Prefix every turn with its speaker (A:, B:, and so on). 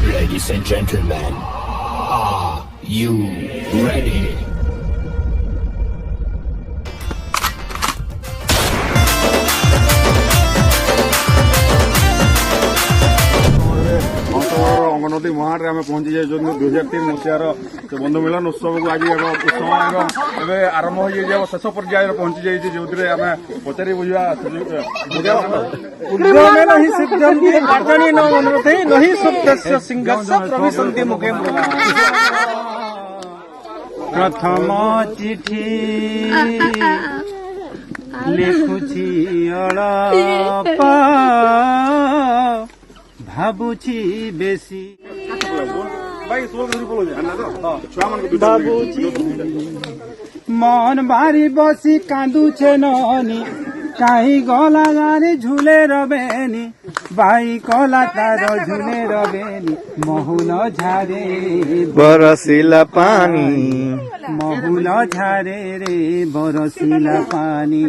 A: Ladies and gentlemen, are you ready?
B: Anganwadi महाटे आम पहुंची जाइए 2003 मसीहार बंधु मिलन उत्सव को आज उत्सव आरंभ हो शेष पर्यायर पहुंची जाइए जो आम पचारि बुझा
C: प्रथम चिठी लिखुची अड़पा भाबुची बेसी भाबुची मन बारी बसी कांदुछे ननी काई गला गारी झूले रबेनी बाई कला तार झूले रबेनी महुल झारे
D: बरसिला पानी
C: महुल झारे रे बरसिला पानी।